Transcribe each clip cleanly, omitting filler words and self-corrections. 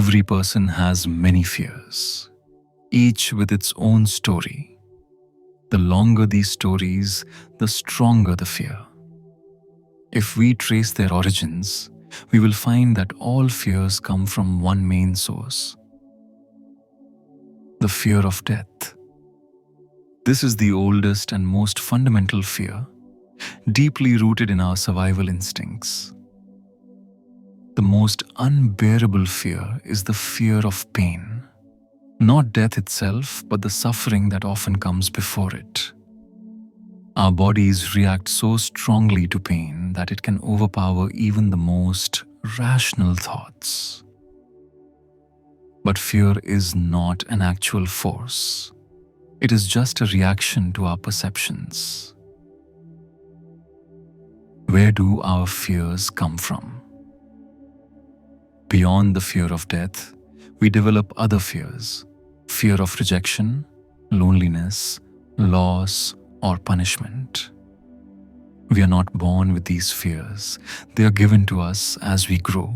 Every person has many fears, each with its own story. The longer these stories, the stronger the fear. If we trace their origins, we will find that all fears come from one main source: the fear of death. This is the oldest and most fundamental fear, deeply rooted in our survival instincts. The most unbearable fear is the fear of pain. Not death itself, but the suffering that often comes before it. Our bodies react so strongly to pain that it can overpower even the most rational thoughts. But fear is not an actual force. It is just a reaction to our perceptions. Where do our fears come from? Beyond the fear of death, we develop other fears: fear of rejection, loneliness, loss, or punishment. We are not born with these fears. They are given to us as we grow,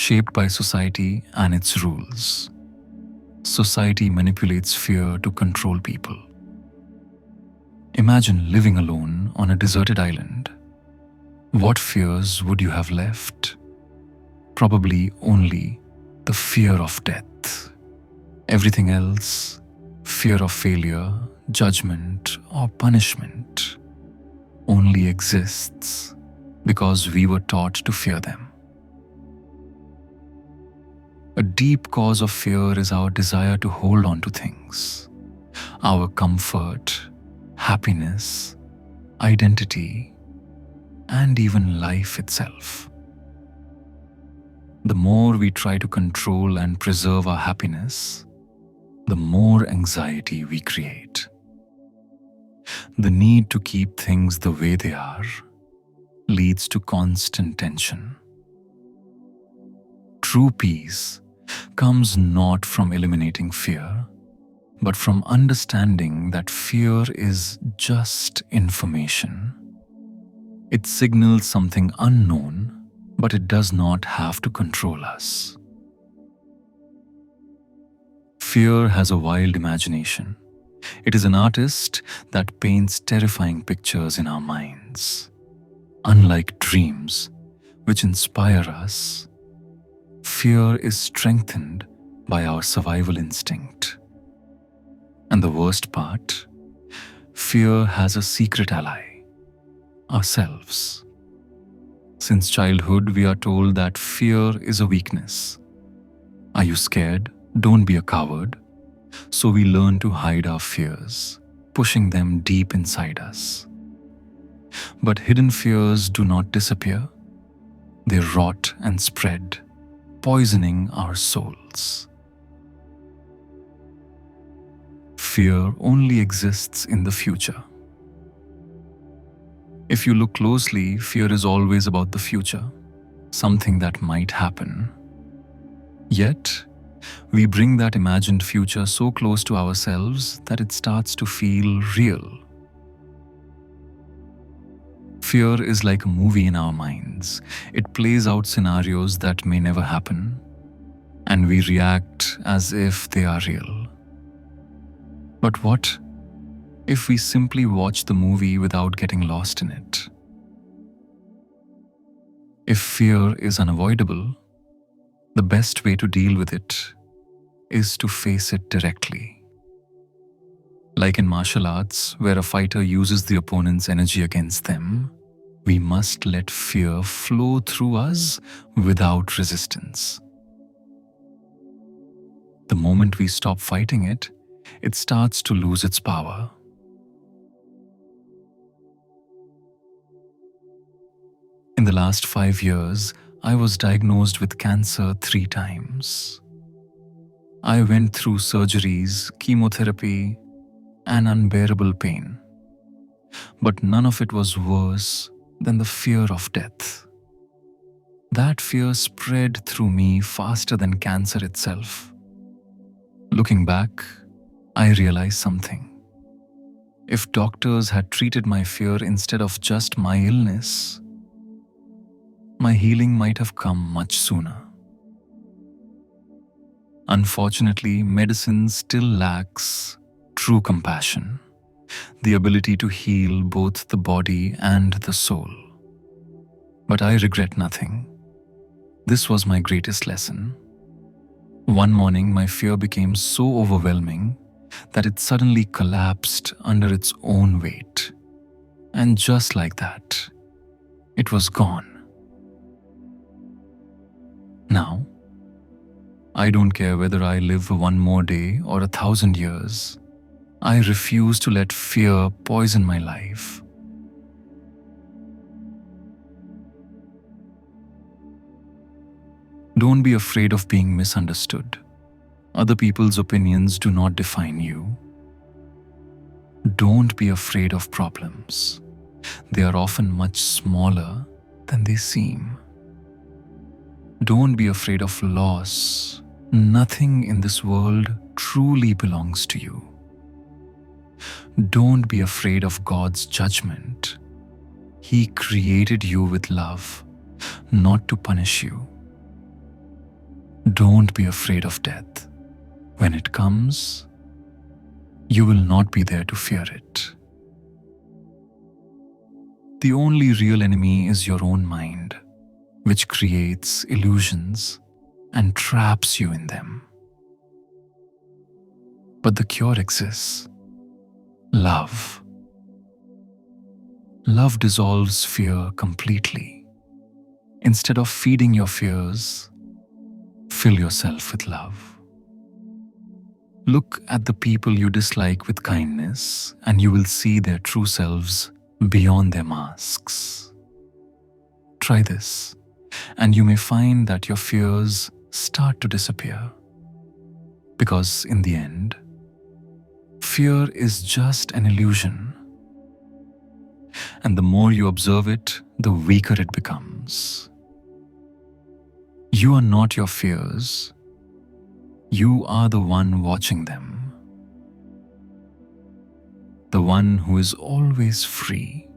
shaped by society and its rules. Society manipulates fear to control people. Imagine living alone on a deserted island. What fears would you have left? Probably only the fear of death. Everything else, fear of failure, judgment, or punishment, only exists because we were taught to fear them. A deep cause of fear is our desire to hold on to things: our comfort, happiness, identity, and even life itself. The more we try to control and preserve our happiness, the more anxiety we create. The need to keep things the way they are leads to constant tension. True peace comes not from eliminating fear, but from understanding that fear is just information. It signals something unknown, but it does not have to control us. Fear has a wild imagination. It is an artist that paints terrifying pictures in our minds. Unlike dreams, which inspire us, fear is strengthened by our survival instinct. And the worst part, fear has a secret ally: ourselves. Since childhood, we are told that fear is a weakness. Are you scared? Don't be a coward. So we learn to hide our fears, pushing them deep inside us. But hidden fears do not disappear. They rot and spread, poisoning our souls. Fear only exists in the future. If you look closely, fear is always about the future, something that might happen. Yet, we bring that imagined future so close to ourselves that it starts to feel real. Fear is like a movie in our minds. It plays out scenarios that may never happen, and we react as if they are real. But what if we simply watch the movie without getting lost in it? If fear is unavoidable, the best way to deal with it is to face it directly. Like in martial arts, where a fighter uses the opponent's energy against them, we must let fear flow through us without resistance. The moment we stop fighting it, it starts to lose its power. In the last 5 years, I was diagnosed with cancer 3 times. I went through surgeries, chemotherapy, and unbearable pain. But none of it was worse than the fear of death. That fear spread through me faster than cancer itself. Looking back, I realized something. If doctors had treated my fear instead of just my illness, my healing might have come much sooner. Unfortunately, medicine still lacks true compassion, the ability to heal both the body and the soul. But I regret nothing. This was my greatest lesson. One morning, my fear became so overwhelming that it suddenly collapsed under its own weight. And just like that, it was gone. Now, I don't care whether I live one more day or 1,000 years. I refuse to let fear poison my life. Don't be afraid of being misunderstood. Other people's opinions do not define you. Don't be afraid of problems. They are often much smaller than they seem. Don't be afraid of loss. Nothing in this world truly belongs to you. Don't be afraid of God's judgment. He created you with love, not to punish you. Don't be afraid of death. When it comes, you will not be there to fear it. The only real enemy is your own mind, which creates illusions and traps you in them. But the cure exists. Love. Love dissolves fear completely. Instead of feeding your fears, fill yourself with love. Look at the people you dislike with kindness, and you will see their true selves beyond their masks. Try this, and you may find that your fears start to disappear. Because in the end, fear is just an illusion. And the more you observe it, the weaker it becomes. You are not your fears. You are the one watching them. The one who is always free.